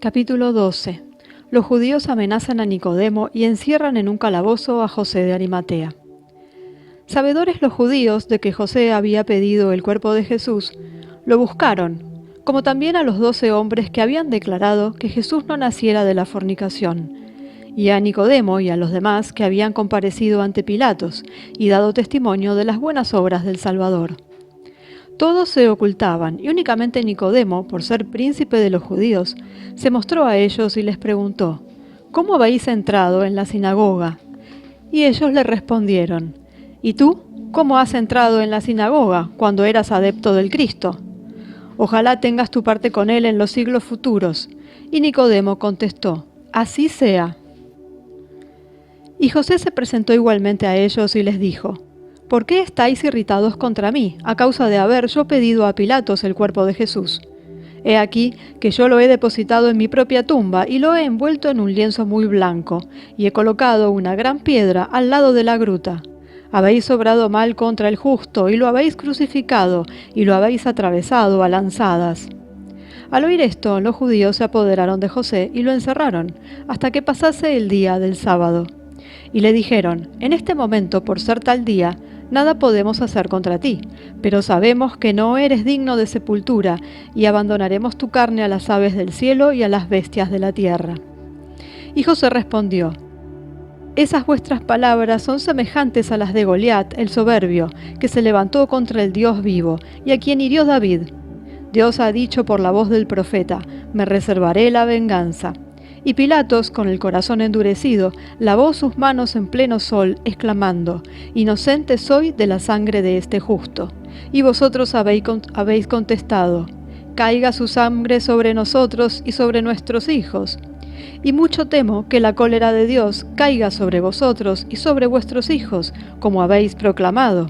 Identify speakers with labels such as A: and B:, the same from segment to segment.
A: Capítulo 12. Los judíos amenazan a Nicodemo y encierran en un calabozo a José de Arimatea. Sabedores los judíos de que José había pedido el cuerpo de Jesús, lo buscaron, como también a los 12 hombres que habían declarado que Jesús no naciera de la fornicación, y a Nicodemo y a los demás que habían comparecido ante Pilatos y dado testimonio de las buenas obras del Salvador. Todos se ocultaban, y únicamente Nicodemo, por ser príncipe de los judíos, se mostró a ellos y les preguntó: ¿Cómo habéis entrado en la sinagoga? Y ellos le respondieron: ¿Y tú, cómo has entrado en la sinagoga cuando eras adepto del Cristo? Ojalá tengas tu parte con él en los siglos futuros. Y Nicodemo contestó: Así sea. Y José se presentó igualmente a ellos y les dijo: ¿Por qué estáis irritados contra mí, a causa de haber yo pedido a Pilatos el cuerpo de Jesús? He aquí que yo lo he depositado en mi propia tumba y lo he envuelto en un lienzo muy blanco, y he colocado una gran piedra al lado de la gruta. Habéis obrado mal contra el justo, y lo habéis crucificado, y lo habéis atravesado a lanzadas. Al oír esto, los judíos se apoderaron de José y lo encerraron, hasta que pasase el día del sábado. Y le dijeron: En este momento, por ser tal día, nada podemos hacer contra ti, pero sabemos que no eres digno de sepultura, y abandonaremos tu carne a las aves del cielo y a las bestias de la tierra. Y José respondió: Esas vuestras palabras son semejantes a las de Goliat, el soberbio, que se levantó contra el Dios vivo, y a quien hirió David. Dios ha dicho por la voz del profeta: Me reservaré la venganza. Y Pilatos, con el corazón endurecido, lavó sus manos en pleno sol, exclamando: Inocente soy de la sangre de este justo. Y vosotros habéis contestado: Caiga su sangre sobre nosotros y sobre nuestros hijos. Y mucho temo que la cólera de Dios caiga sobre vosotros y sobre vuestros hijos, como habéis proclamado.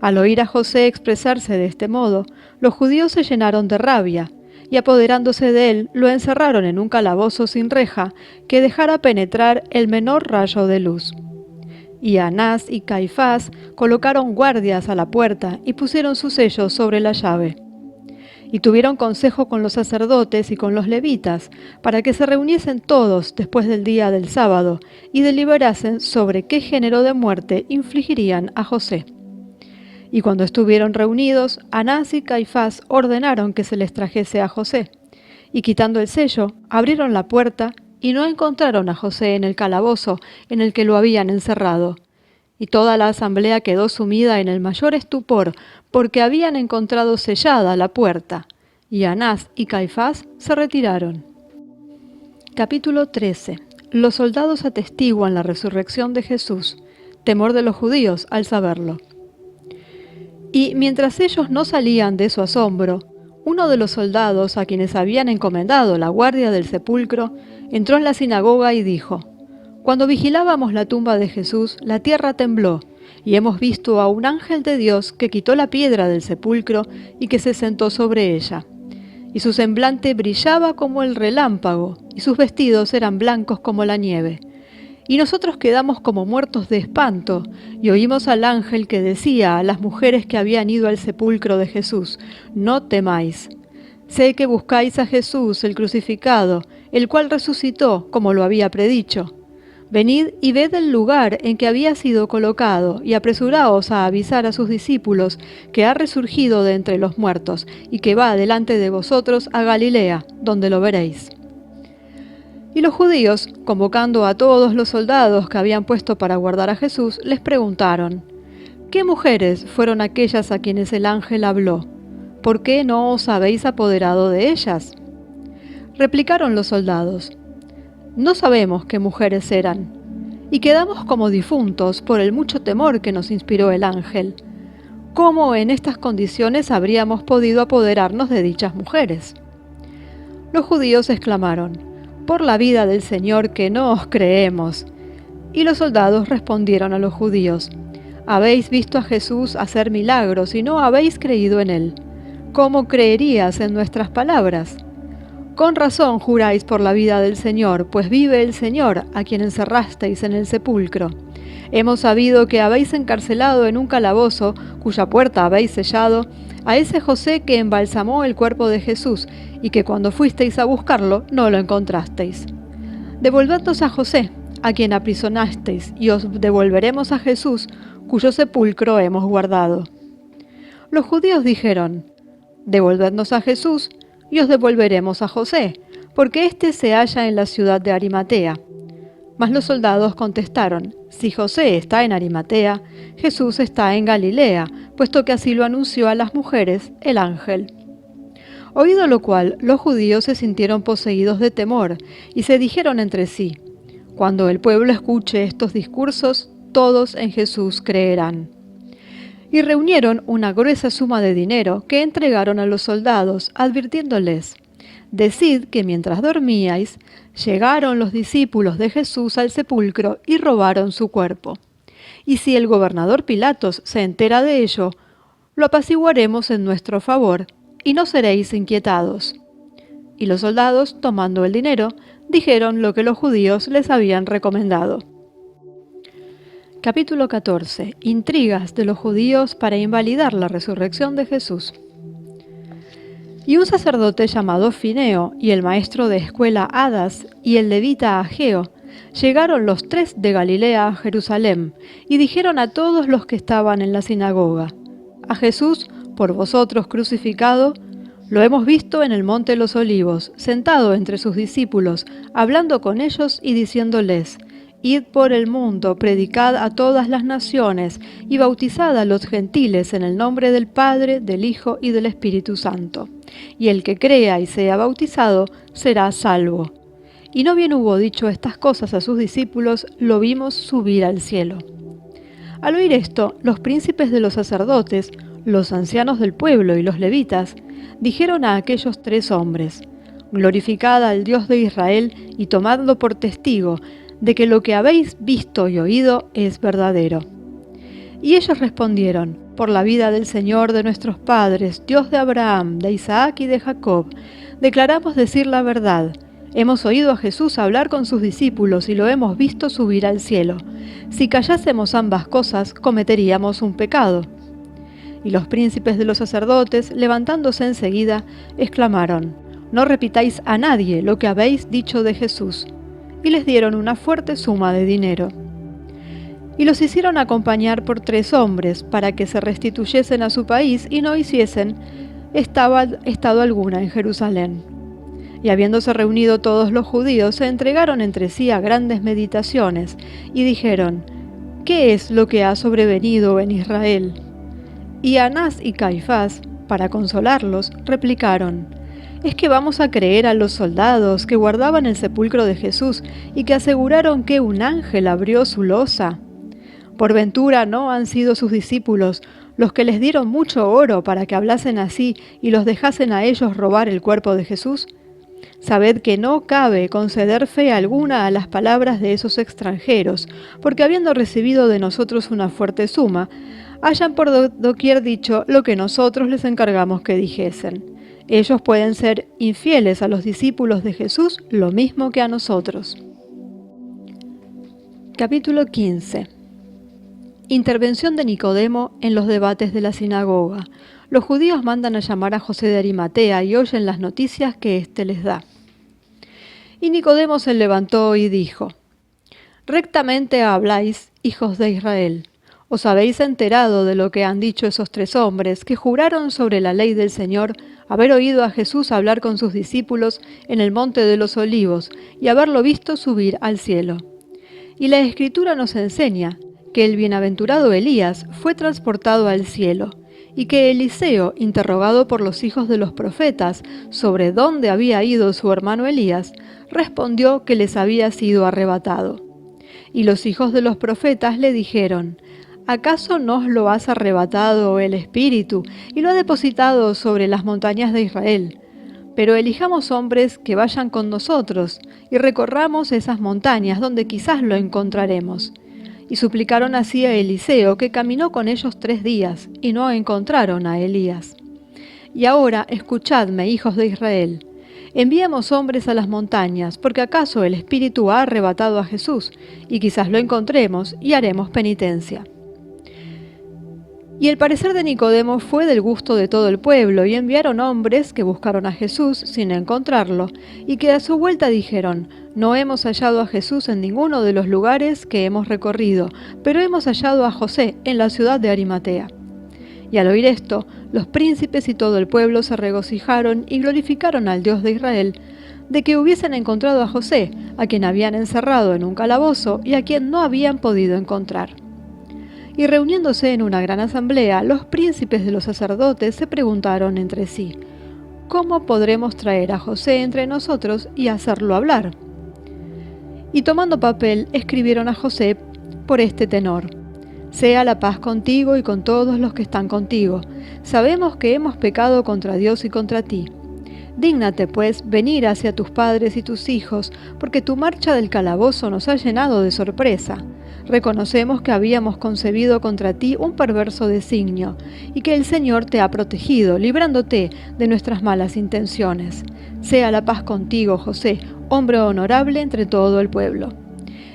A: Al oír a José expresarse de este modo, los judíos se llenaron de rabia, y apoderándose de él, lo encerraron en un calabozo sin reja que dejara penetrar el menor rayo de luz. Y Anás y Caifás colocaron guardias a la puerta y pusieron sus sellos sobre la llave. Y tuvieron consejo con los sacerdotes y con los levitas, para que se reuniesen todos después del día del sábado y deliberasen sobre qué género de muerte infligirían a José. Y cuando estuvieron reunidos, Anás y Caifás ordenaron que se les trajese a José. Y quitando el sello, abrieron la puerta y no encontraron a José en el calabozo en el que lo habían encerrado. Y toda la asamblea quedó sumida en el mayor estupor, porque habían encontrado sellada la puerta. Y Anás y Caifás se retiraron. Capítulo 13. Los soldados atestiguan la resurrección de Jesús. Temor de los judíos al saberlo. Y mientras ellos no salían de su asombro, uno de los soldados a quienes habían encomendado la guardia del sepulcro entró en la sinagoga y dijo: Cuando vigilábamos la tumba de Jesús, la tierra tembló, y hemos visto a un ángel de Dios que quitó la piedra del sepulcro y que se sentó sobre ella. Y su semblante brillaba como el relámpago, y sus vestidos eran blancos como la nieve. Y nosotros quedamos como muertos de espanto, y oímos al ángel que decía a las mujeres que habían ido al sepulcro de Jesús: No temáis. Sé que buscáis a Jesús, el crucificado, el cual resucitó, como lo había predicho. Venid y ved el lugar en que había sido colocado, y apresuraos a avisar a sus discípulos que ha resurgido de entre los muertos, y que va delante de vosotros a Galilea, donde lo veréis. Y los judíos, convocando a todos los soldados que habían puesto para guardar a Jesús, les preguntaron: ¿Qué mujeres fueron aquellas a quienes el ángel habló? ¿Por qué no os habéis apoderado de ellas? Replicaron los soldados: No sabemos qué mujeres eran, y quedamos como difuntos por el mucho temor que nos inspiró el ángel. ¿Cómo en estas condiciones habríamos podido apoderarnos de dichas mujeres? Los judíos exclamaron: Por la vida del Señor que no os creemos. Y los soldados respondieron a los judíos: Habéis visto a Jesús hacer milagros y no habéis creído en él. ¿Cómo creerías en nuestras palabras? Con razón juráis por la vida del Señor, pues vive el Señor, a quien encerrasteis en el sepulcro. Hemos sabido que habéis encarcelado en un calabozo, cuya puerta habéis sellado, a ese José que embalsamó el cuerpo de Jesús, y que cuando fuisteis a buscarlo, no lo encontrasteis. Devolvednos a José, a quien aprisionasteis, y os devolveremos a Jesús, cuyo sepulcro hemos guardado. Los judíos dijeron: Devolvednos a Jesús, y os devolveremos a José, porque éste se halla en la ciudad de Arimatea. Mas los soldados contestaron: Si José está en Arimatea, Jesús está en Galilea, puesto que así lo anunció a las mujeres el ángel. Oído lo cual, los judíos se sintieron poseídos de temor, y se dijeron entre sí: Cuando el pueblo escuche estos discursos, todos en Jesús creerán. Y reunieron una gruesa suma de dinero que entregaron a los soldados, advirtiéndoles: Decid que mientras dormíais, llegaron los discípulos de Jesús al sepulcro y robaron su cuerpo. Y si el gobernador Pilatos se entera de ello, lo apaciguaremos en nuestro favor, y no seréis inquietados. Y los soldados, tomando el dinero, dijeron lo que los judíos les habían recomendado. Capítulo 14. Intrigas de los judíos para invalidar la resurrección de Jesús. Y un sacerdote llamado Fineo, y el maestro de escuela Adas, y el levita Ageo, llegaron los tres de Galilea a Jerusalén, y dijeron a todos los que estaban en la sinagoga: A Jesús, por vosotros crucificado, lo hemos visto en el monte de los Olivos, sentado entre sus discípulos, hablando con ellos y diciéndoles: Id por el mundo, predicad a todas las naciones, y bautizad a los gentiles en el nombre del Padre, del Hijo y del Espíritu Santo. Y el que crea y sea bautizado será salvo. Y no bien hubo dicho estas cosas a sus discípulos, lo vimos subir al cielo. Al oír esto, los príncipes de los sacerdotes, los ancianos del pueblo y los levitas, dijeron a aquellos tres hombres: Glorificad al Dios de Israel y tomadlo por testigo de que lo que habéis visto y oído es verdadero. Y ellos respondieron: Por la vida del Señor de nuestros padres, Dios de Abraham, de Isaac y de Jacob, declaramos decir la verdad. Hemos oído a Jesús hablar con sus discípulos y lo hemos visto subir al cielo. Si callásemos ambas cosas, cometeríamos un pecado. Y los príncipes de los sacerdotes, levantándose enseguida, exclamaron: No repitáis a nadie lo que habéis dicho de Jesús. Y les dieron una fuerte suma de dinero. Y los hicieron acompañar por 3 hombres, para que se restituyesen a su país y no hiciesen estado alguna en Jerusalén. Y habiéndose reunido todos los judíos, se entregaron entre sí a grandes meditaciones, y dijeron: ¿Qué es lo que ha sobrevenido en Israel? Y Anás y Caifás, para consolarlos, replicaron: ¿Es que vamos a creer a los soldados que guardaban el sepulcro de Jesús y que aseguraron que un ángel abrió su losa? ¿Por ventura no han sido sus discípulos los que les dieron mucho oro para que hablasen así y los dejasen a ellos robar el cuerpo de Jesús? Sabed que no cabe conceder fe alguna a las palabras de esos extranjeros, porque habiendo recibido de nosotros una fuerte suma, hayan por doquier dicho lo que nosotros les encargamos que dijesen. Ellos pueden ser infieles a los discípulos de Jesús lo mismo que a nosotros. Capítulo 15. Intervención de Nicodemo en los debates de la sinagoga. Los judíos mandan a llamar a José de Arimatea y oyen las noticias que éste les da. Y Nicodemo se levantó y dijo: Rectamente habláis, hijos de Israel. ¿Os habéis enterado de lo que han dicho esos 3 hombres que juraron sobre la ley del Señor haber oído a Jesús hablar con sus discípulos en el monte de los Olivos y haberlo visto subir al cielo? Y la Escritura nos enseña que el bienaventurado Elías fue transportado al cielo, y que Eliseo, interrogado por los hijos de los profetas sobre dónde había ido su hermano Elías, respondió que les había sido arrebatado. Y los hijos de los profetas le dijeron: ¿Acaso nos lo has arrebatado el Espíritu y lo ha depositado sobre las montañas de Israel? Pero elijamos hombres que vayan con nosotros y recorramos esas montañas donde quizás lo encontraremos. Y suplicaron así a Eliseo, que caminó con ellos 3 días, y no encontraron a Elías. Y ahora escuchadme, hijos de Israel. Enviemos hombres a las montañas, porque acaso el Espíritu ha arrebatado a Jesús, y quizás lo encontremos y haremos penitencia. Y el parecer de Nicodemo fue del gusto de todo el pueblo, y enviaron hombres que buscaron a Jesús sin encontrarlo, y que a su vuelta dijeron: no hemos hallado a Jesús en ninguno de los lugares que hemos recorrido, pero hemos hallado a José en la ciudad de Arimatea. Y al oír esto, los príncipes y todo el pueblo se regocijaron y glorificaron al Dios de Israel, de que hubiesen encontrado a José, a quien habían encerrado en un calabozo y a quien no habían podido encontrar. Y reuniéndose en una gran asamblea, los príncipes de los sacerdotes se preguntaron entre sí: ¿cómo podremos traer a José entre nosotros y hacerlo hablar? Y tomando papel, escribieron a José por este tenor: sea la paz contigo y con todos los que están contigo. Sabemos que hemos pecado contra Dios y contra ti. Dígnate, pues, venir hacia tus padres y tus hijos, porque tu marcha del calabozo nos ha llenado de sorpresa. Reconocemos que habíamos concebido contra ti un perverso designio, y que el Señor te ha protegido, librándote de nuestras malas intenciones. Sea la paz contigo, José, hombre honorable entre todo el pueblo.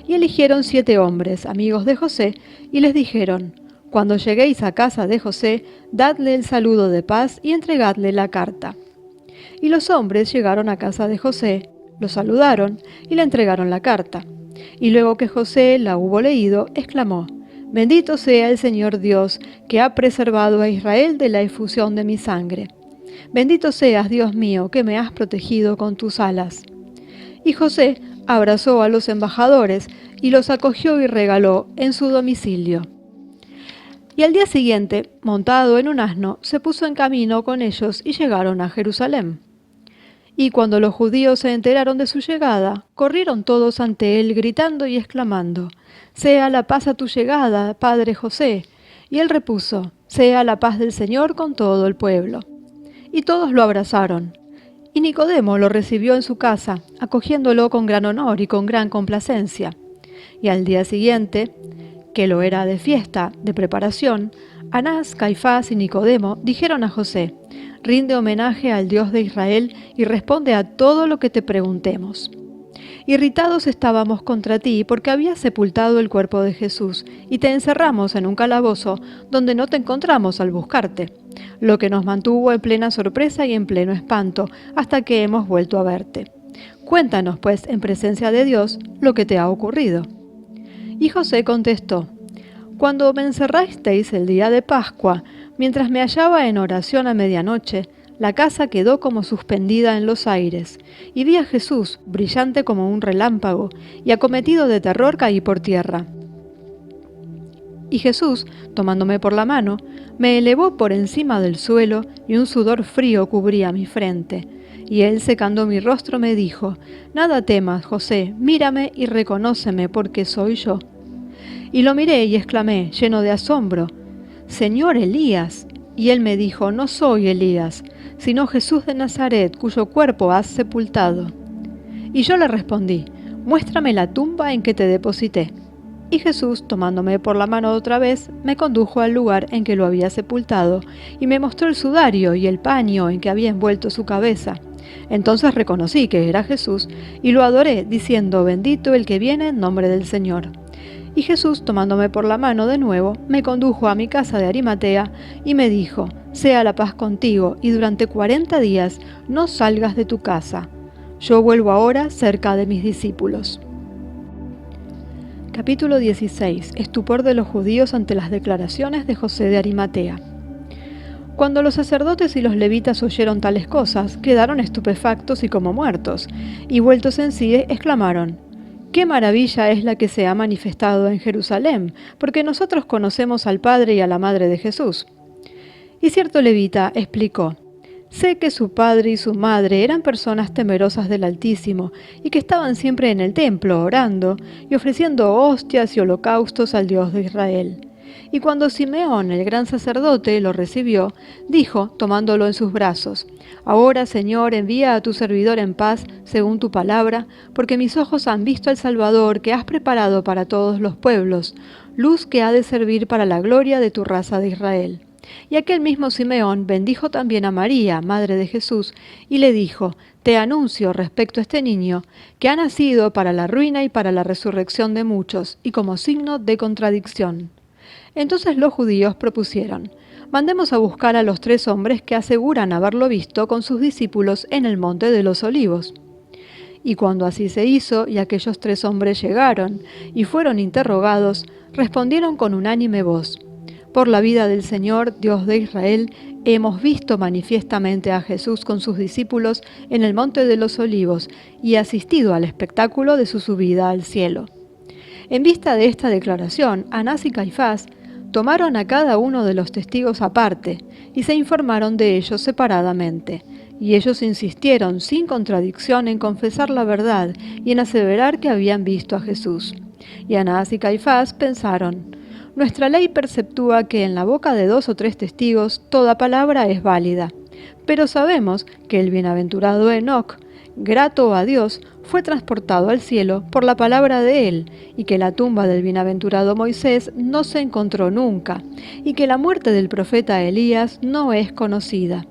A: Y eligieron 7 hombres, amigos de José, y les dijeron: cuando lleguéis a casa de José, dadle el saludo de paz y entregadle la carta. Y los hombres llegaron a casa de José, lo saludaron y le entregaron la carta. Y luego que José la hubo leído, exclamó: bendito sea el Señor Dios, que ha preservado a Israel de la efusión de mi sangre. Bendito seas, Dios mío, que me has protegido con tus alas. Y José abrazó a los embajadores y los acogió y regaló en su domicilio. Y al día siguiente, montado en un asno, se puso en camino con ellos y llegaron a Jerusalén. Y cuando los judíos se enteraron de su llegada, corrieron todos ante él gritando y exclamando: sea la paz a tu llegada, padre José. Y él repuso: sea la paz del Señor con todo el pueblo. Y todos lo abrazaron. Y Nicodemo lo recibió en su casa, acogiéndolo con gran honor y con gran complacencia. Y al día siguiente, que lo era de fiesta, de preparación, Anás, Caifás y Nicodemo dijeron a José: rinde homenaje al Dios de Israel y responde a todo lo que te preguntemos. Irritados estábamos contra ti porque habías sepultado el cuerpo de Jesús y te encerramos en un calabozo donde no te encontramos al buscarte, lo que nos mantuvo en plena sorpresa y en pleno espanto hasta que hemos vuelto a verte. Cuéntanos, pues, en presencia de Dios, lo que te ha ocurrido. Y José contestó: cuando me encerrasteis el día de Pascua, mientras me hallaba en oración a medianoche, la casa quedó como suspendida en los aires, y vi a Jesús, brillante como un relámpago, y acometido de terror caí por tierra. Y Jesús, tomándome por la mano, me elevó por encima del suelo, y un sudor frío cubría mi frente. Y él, secando mi rostro, me dijo: nada temas, José, mírame y reconóceme, porque soy yo. Y lo miré y exclamé, lleno de asombro: Señor Elías. Y él me dijo: no soy Elías, sino Jesús de Nazaret, cuyo cuerpo has sepultado. Y yo le respondí: muéstrame la tumba en que te deposité. Y Jesús, tomándome por la mano otra vez, me condujo al lugar en que lo había sepultado, y me mostró el sudario y el paño en que había envuelto su cabeza. Entonces reconocí que era Jesús, y lo adoré, diciendo: bendito el que viene en nombre del Señor. Y Jesús, tomándome por la mano de nuevo, me condujo a mi casa de Arimatea, y me dijo: sea la paz contigo, y durante 40 días no salgas de tu casa. Yo vuelvo ahora cerca de mis discípulos. Capítulo 16. Estupor de los judíos ante las declaraciones de José de Arimatea. Cuando los sacerdotes y los levitas oyeron tales cosas, quedaron estupefactos y como muertos, y vueltos en sí, exclamaron: ¡qué maravilla es la que se ha manifestado en Jerusalén! Porque nosotros conocemos al padre y a la madre de Jesús. Y cierto levita explicó: sé que su padre y su madre eran personas temerosas del Altísimo y que estaban siempre en el templo orando y ofreciendo hostias y holocaustos al Dios de Israel. Y cuando Simeón, el gran sacerdote, lo recibió, dijo, tomándolo en sus brazos: ahora, Señor, envía a tu servidor en paz, según tu palabra, porque mis ojos han visto al Salvador que has preparado para todos los pueblos, luz que ha de servir para la gloria de tu raza de Israel. Y aquel mismo Simeón bendijo también a María, madre de Jesús, y le dijo: Te anuncio respecto a este niño, que ha nacido para la ruina y para la resurrección de muchos, y como signo de contradicción. Entonces los judíos propusieron: Mandemos a buscar a los 3 hombres que aseguran haberlo visto con sus discípulos en el monte de los Olivos. Y cuando así se hizo, y aquellos 3 hombres llegaron, y fueron interrogados, respondieron con unánime voz: Por la vida del Señor, Dios de Israel, hemos visto manifiestamente a Jesús con sus discípulos en el monte de los Olivos, y asistido al espectáculo de su subida al cielo. En vista de esta declaración, Anás y Caifás tomaron a cada uno de los testigos aparte, y se informaron de ellos separadamente. Y ellos insistieron sin contradicción en confesar la verdad y en aseverar que habían visto a Jesús. Y Anás y Caifás pensaron: Nuestra ley perceptúa que en la boca de 2 o 3 testigos toda palabra es válida. Pero sabemos que el bienaventurado Enoc, grato a Dios, fue transportado al cielo por la palabra de él, y que la tumba del bienaventurado Moisés no se encontró nunca, y que la muerte del profeta Elías no es conocida.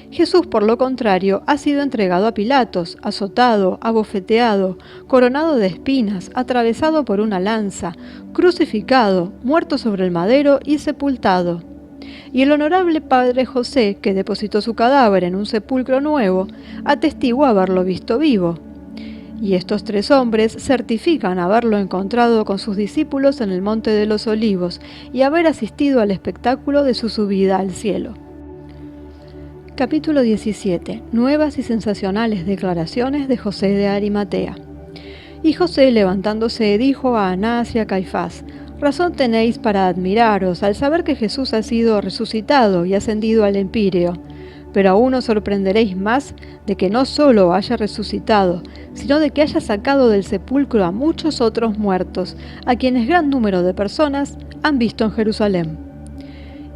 A: Jesús, por lo contrario, ha sido entregado a Pilatos, azotado, abofeteado, coronado de espinas, atravesado por una lanza, crucificado, muerto sobre el madero y sepultado. Y el honorable padre José, que depositó su cadáver en un sepulcro nuevo, atestigua haberlo visto vivo. Y estos 3 hombres certifican haberlo encontrado con sus discípulos en el monte de los Olivos y haber asistido al espectáculo de su subida al cielo. Capítulo 17. Nuevas y sensacionales declaraciones de José de Arimatea. Y José, levantándose, dijo a Anás y a Caifás: Razón tenéis para admiraros al saber que Jesús ha sido resucitado y ascendido al empíreo. Pero aún os sorprenderéis más de que no solo haya resucitado, sino de que haya sacado del sepulcro a muchos otros muertos, a quienes gran número de personas han visto en Jerusalén.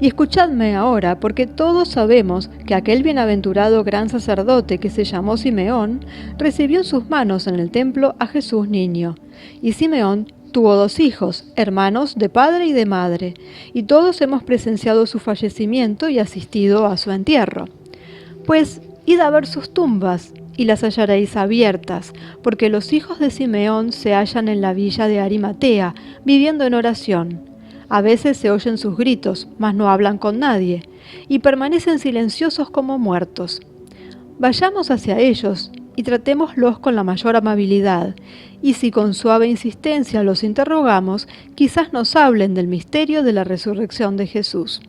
A: Y escuchadme ahora, porque todos sabemos que aquel bienaventurado gran sacerdote que se llamó Simeón recibió en sus manos en el templo a Jesús niño. Y Simeón tuvo 2 hijos, hermanos de padre y de madre, y todos hemos presenciado su fallecimiento y asistido a su entierro. Pues id a ver sus tumbas, y las hallaréis abiertas, porque los hijos de Simeón se hallan en la villa de Arimatea, viviendo en oración. A veces se oyen sus gritos, mas no hablan con nadie, y permanecen silenciosos como muertos. Vayamos hacia ellos y tratémoslos con la mayor amabilidad, y si con suave insistencia los interrogamos, quizás nos hablen del misterio de la resurrección de Jesús.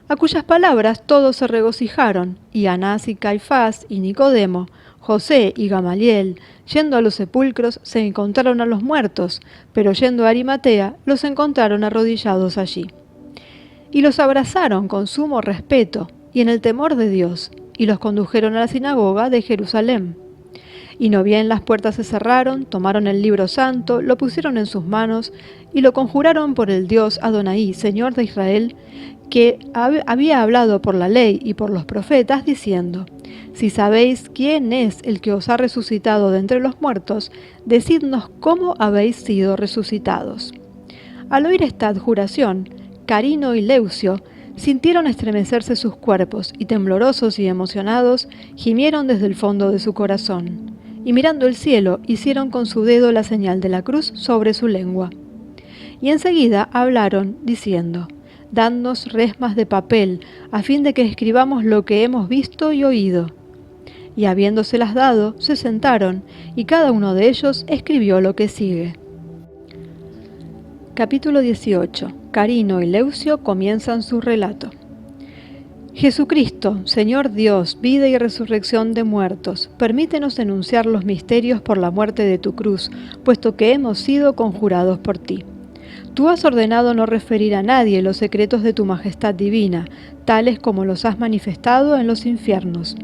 A: A cuyas palabras todos se regocijaron, y Anás y Caifás y Nicodemo, José y Gamaliel, yendo a los sepulcros, se encontraron a los muertos, pero yendo a Arimatea, los encontraron arrodillados allí. Y los abrazaron con sumo respeto, y en el temor de Dios, y los condujeron a la sinagoga de Jerusalén. Y no bien las puertas se cerraron, tomaron el libro santo, lo pusieron en sus manos, y lo conjuraron por el Dios Adonai, Señor de Israel, que había hablado por la ley y por los profetas, diciendo: Si sabéis quién es el que os ha resucitado de entre los muertos, decidnos cómo habéis sido resucitados. Al oír esta adjuración, Carino y Leucio sintieron estremecerse sus cuerpos, y temblorosos y emocionados, gimieron desde el fondo de su corazón. Y mirando el cielo, hicieron con su dedo la señal de la cruz sobre su lengua. Y enseguida hablaron, diciendo: Dadnos resmas de papel, a fin de que escribamos lo que hemos visto y oído. Y habiéndoselas dado, se sentaron, y cada uno de ellos escribió lo que sigue. Capítulo 18. Carino y Leucio comienzan su relato. Jesucristo, Señor Dios, vida y resurrección de muertos, permítenos enunciar los misterios por la muerte de tu cruz, puesto que hemos sido conjurados por ti. Tú has ordenado no referir a nadie los secretos de tu majestad divina, tales como los has manifestado en los infiernos.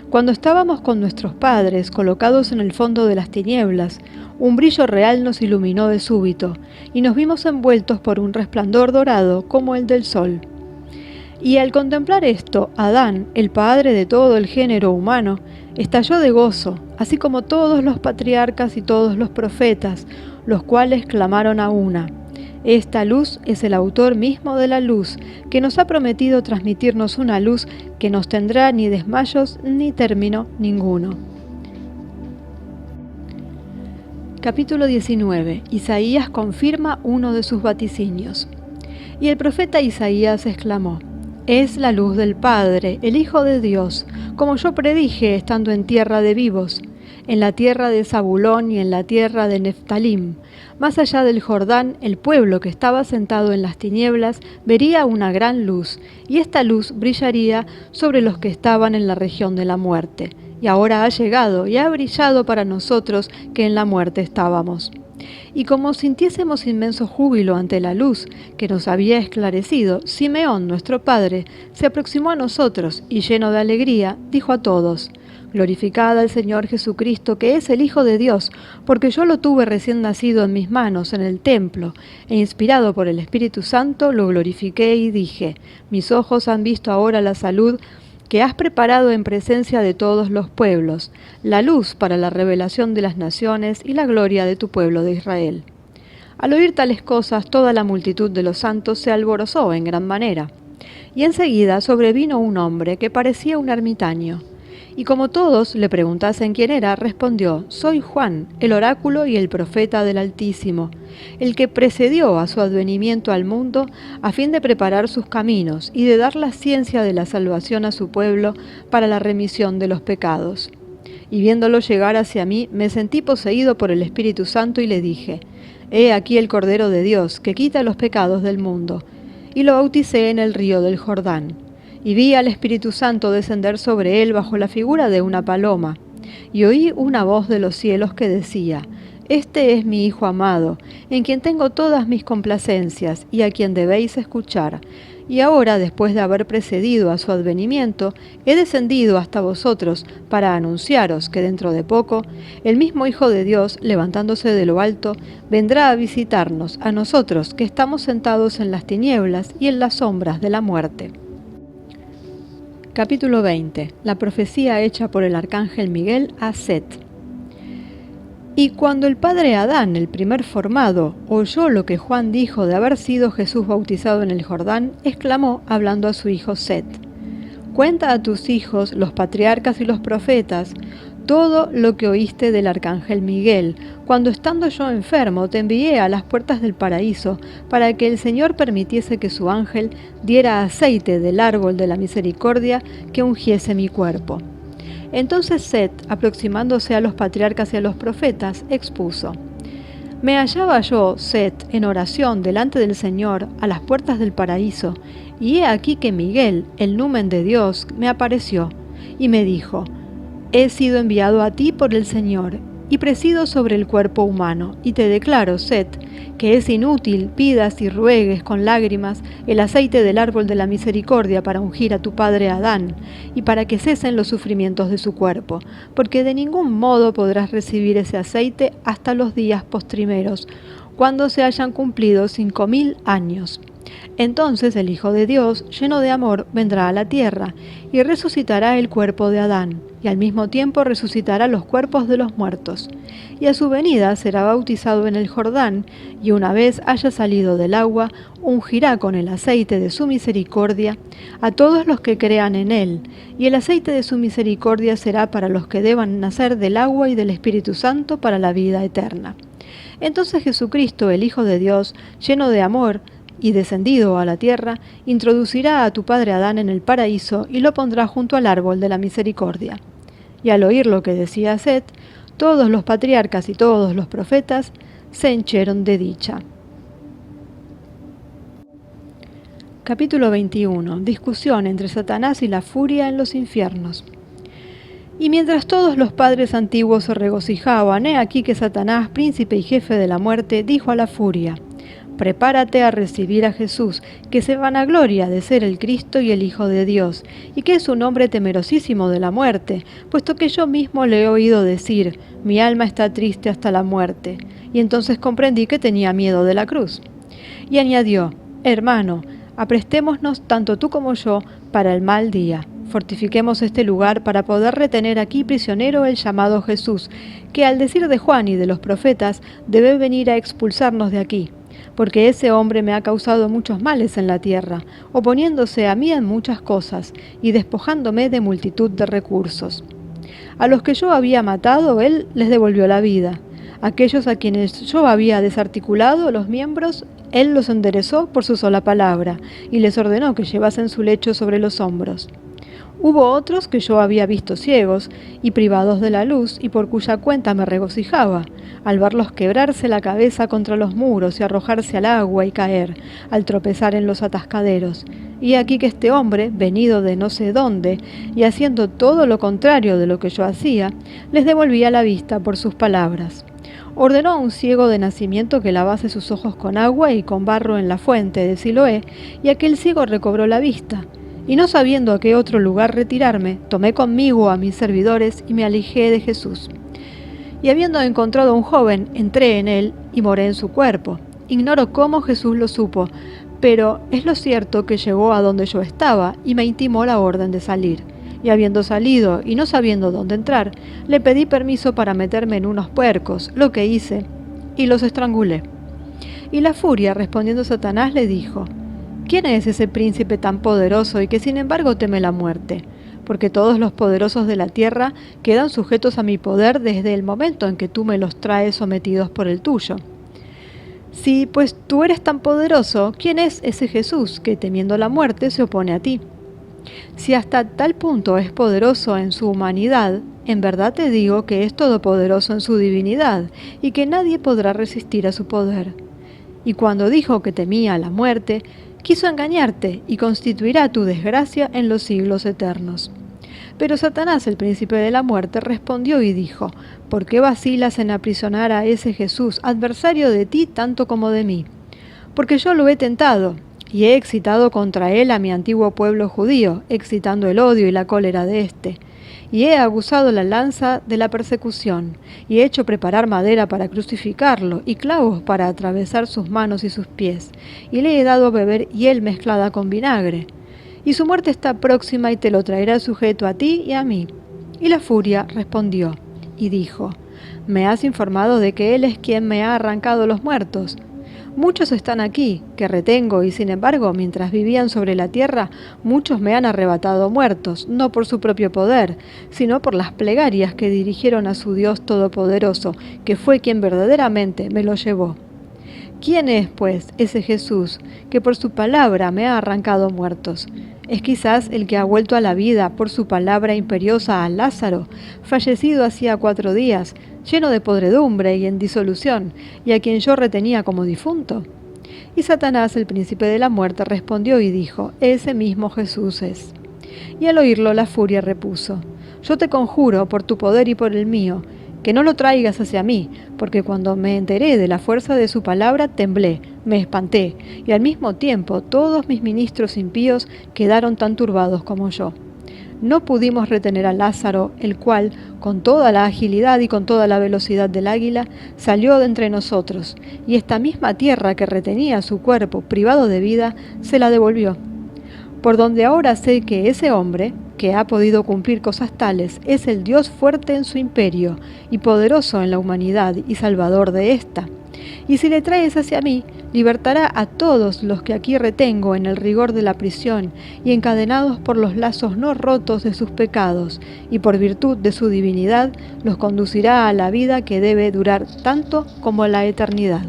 A: Cuando estábamos con nuestros padres, colocados en el fondo de las tinieblas, un brillo real nos iluminó de súbito, y nos vimos envueltos por un resplandor dorado como el del sol. Y al contemplar esto, Adán, el padre de todo el género humano, estalló de gozo, así como todos los patriarcas y todos los profetas, los cuales clamaron a una: Esta luz es el autor mismo de la luz, que nos ha prometido transmitirnos una luz que no tendrá ni desmayos ni término ninguno. Capítulo 19. Isaías confirma uno de sus vaticinios. Y el profeta Isaías exclamó: «Es la luz del Padre, el Hijo de Dios, como yo predije estando en tierra de vivos, en la tierra de Zabulón y en la tierra de Neftalim. Más allá del Jordán, el pueblo que estaba sentado en las tinieblas vería una gran luz, y esta luz brillaría sobre los que estaban en la región de la muerte. Y ahora ha llegado y ha brillado para nosotros que en la muerte estábamos». Y como sintiésemos inmenso júbilo ante la luz que nos había esclarecido, Simeón, nuestro padre, se aproximó a nosotros y lleno de alegría, dijo a todos: «Glorificad al Señor Jesucristo, que es el Hijo de Dios, porque yo lo tuve recién nacido en mis manos en el templo, e inspirado por el Espíritu Santo lo glorifiqué y dije: mis ojos han visto ahora la salud que has preparado en presencia de todos los pueblos, la luz para la revelación de las naciones y la gloria de tu pueblo de Israel». Al oír tales cosas, toda la multitud de los santos se alborozó en gran manera. Y enseguida sobrevino un hombre que parecía un ermitaño. Y como todos le preguntasen quién era, respondió: «Soy Juan, el oráculo y el profeta del Altísimo, el que precedió a su advenimiento al mundo a fin de preparar sus caminos y de dar la ciencia de la salvación a su pueblo para la remisión de los pecados». Y viéndolo llegar hacia mí, me sentí poseído por el Espíritu Santo y le dije: «He aquí el Cordero de Dios, que quita los pecados del mundo». Y lo bauticé en el río del Jordán. Y vi al Espíritu Santo descender sobre él bajo la figura de una paloma. Y oí una voz de los cielos que decía: «Este es mi Hijo amado, en quien tengo todas mis complacencias, y a quien debéis escuchar». Y ahora, después de haber precedido a su advenimiento, he descendido hasta vosotros para anunciaros que dentro de poco, el mismo Hijo de Dios, levantándose de lo alto, vendrá a visitarnos, a nosotros que estamos sentados en las tinieblas y en las sombras de la muerte. Capítulo 20. La profecía hecha por el arcángel Miguel a Set. Y cuando el padre Adán, el primer formado, oyó lo que Juan dijo de haber sido Jesús bautizado en el Jordán, exclamó, hablando a su hijo Set: «Cuenta a tus hijos, los patriarcas y los profetas, todo lo que oíste del arcángel Miguel, cuando estando yo enfermo te envié a las puertas del paraíso, para que el Señor permitiese que su ángel diera aceite del árbol de la misericordia que ungiese mi cuerpo». Entonces Set, aproximándose a los patriarcas y a los profetas, expuso: «Me hallaba yo, Set, en oración delante del Señor, a las puertas del paraíso, y he aquí que Miguel, el numen de Dios, me apareció, y me dijo: He sido enviado a ti por el Señor, y presido sobre el cuerpo humano, y te declaro, Set, que es inútil pidas y ruegues con lágrimas el aceite del árbol de la misericordia para ungir a tu padre Adán, y para que cesen los sufrimientos de su cuerpo, porque de ningún modo podrás recibir ese aceite hasta los días postrimeros, cuando se hayan cumplido 5000 años. Entonces el Hijo de Dios, lleno de amor, vendrá a la tierra, y resucitará el cuerpo de Adán, y al mismo tiempo resucitará los cuerpos de los muertos. Y a su venida será bautizado en el Jordán, y una vez haya salido del agua, ungirá con el aceite de su misericordia a todos los que crean en él, y el aceite de su misericordia será para los que deban nacer del agua y del Espíritu Santo para la vida eterna. Entonces Jesucristo, el Hijo de Dios, lleno de amor, y descendido a la tierra, introducirá a tu padre Adán en el paraíso y lo pondrá junto al árbol de la misericordia». Y al oír lo que decía Set, todos los patriarcas y todos los profetas se henchieron de dicha. Capítulo 21. Discusión entre Satanás y la furia en los infiernos. Y mientras todos los padres antiguos se regocijaban, he aquí que Satanás, príncipe y jefe de la muerte, dijo a la furia: «Prepárate a recibir a Jesús, que se vanagloria de ser el Cristo y el Hijo de Dios, y que es un hombre temerosísimo de la muerte, puesto que yo mismo le he oído decir: mi alma está triste hasta la muerte». Y entonces comprendí que tenía miedo de la cruz. Y añadió: «Hermano, aprestémonos tanto tú como yo para el mal día. Fortifiquemos este lugar para poder retener aquí prisionero el llamado Jesús, que al decir de Juan y de los profetas debe venir a expulsarnos de aquí. porque ese hombre me ha causado muchos males en la tierra, oponiéndose a mí en muchas cosas y despojándome de multitud de recursos. A los que yo había matado, él les devolvió la vida. Aquellos a quienes yo había desarticulado los miembros, él los enderezó por su sola palabra, y les ordenó que llevasen su lecho sobre los hombros. Hubo otros que yo había visto ciegos y privados de la luz, y por cuya cuenta me regocijaba, al verlos quebrarse la cabeza contra los muros y arrojarse al agua y caer, al tropezar en los atascaderos. Y aquí que este hombre, venido de no sé dónde, y haciendo todo lo contrario de lo que yo hacía, les devolvía la vista por sus palabras. Ordenó a un ciego de nacimiento que lavase sus ojos con agua y con barro en la fuente de Siloé, y aquel ciego recobró la vista. Y no sabiendo a qué otro lugar retirarme, tomé conmigo a mis servidores y me alejé de Jesús. Y habiendo encontrado a un joven, entré en él y moré en su cuerpo. Ignoro cómo Jesús lo supo, pero es lo cierto que llegó a donde yo estaba y me intimó la orden de salir. Y habiendo salido y no sabiendo dónde entrar, le pedí permiso para meterme en unos puercos, lo que hice, y los estrangulé. Y la furia, respondiendo Satanás, le dijo: ¿Quién es ese príncipe tan poderoso y que sin embargo teme la muerte? Porque todos los poderosos de la tierra quedan sujetos a mi poder desde el momento en que tú me los traes sometidos por el tuyo. Si pues tú eres tan poderoso, ¿quién es ese Jesús que temiendo la muerte se opone a ti? Si hasta tal punto es poderoso en su humanidad, en verdad te digo que es todopoderoso en su divinidad y que nadie podrá resistir a su poder. Y cuando dijo que temía la muerte, quiso engañarte y constituirá tu desgracia en los siglos eternos. Pero Satanás, el príncipe de la muerte, respondió y dijo: ¿Por qué vacilas en aprisionar a ese Jesús, adversario de ti tanto como de mí? Porque yo lo he tentado, y he excitado contra él a mi antiguo pueblo judío, excitando el odio y la cólera de éste. Y he aguzado la lanza de la persecución, y he hecho preparar madera para crucificarlo, y clavos para atravesar sus manos y sus pies, y le he dado a beber hiel mezclada con vinagre. Y su muerte está próxima y te lo traerá sujeto a ti y a mí. Y la furia respondió, y dijo: ¿Me has informado de que él es quien me ha arrancado los muertos? Muchos están aquí, que retengo, y sin embargo, mientras vivían sobre la tierra, muchos me han arrebatado muertos, no por su propio poder, sino por las plegarias que dirigieron a su Dios Todopoderoso, que fue quien verdaderamente me lo llevó. ¿Quién es, pues, ese Jesús, que por su palabra me ha arrancado muertos? Es quizás el que ha vuelto a la vida por su palabra imperiosa a Lázaro, fallecido hacía 4 días, lleno de podredumbre y en disolución, y a quien yo retenía como difunto. Y Satanás, el príncipe de la muerte, respondió y dijo: Ese mismo Jesús es. Y al oírlo la furia repuso: Yo te conjuro por tu poder y por el mío, que no lo traigas hacia mí, porque cuando me enteré de la fuerza de su palabra temblé, me espanté, y al mismo tiempo todos mis ministros impíos quedaron tan turbados como yo. No pudimos retener a Lázaro, el cual, con toda la agilidad y con toda la velocidad del águila, salió de entre nosotros, y esta misma tierra que retenía su cuerpo privado de vida, se la devolvió. Por donde ahora sé que ese hombre, que ha podido cumplir cosas tales, es el Dios fuerte en su imperio, y poderoso en la humanidad, y salvador de ésta. Y si le traes hacia mí, libertará a todos los que aquí retengo en el rigor de la prisión, y encadenados por los lazos no rotos de sus pecados, y por virtud de su divinidad, los conducirá a la vida que debe durar tanto como la eternidad.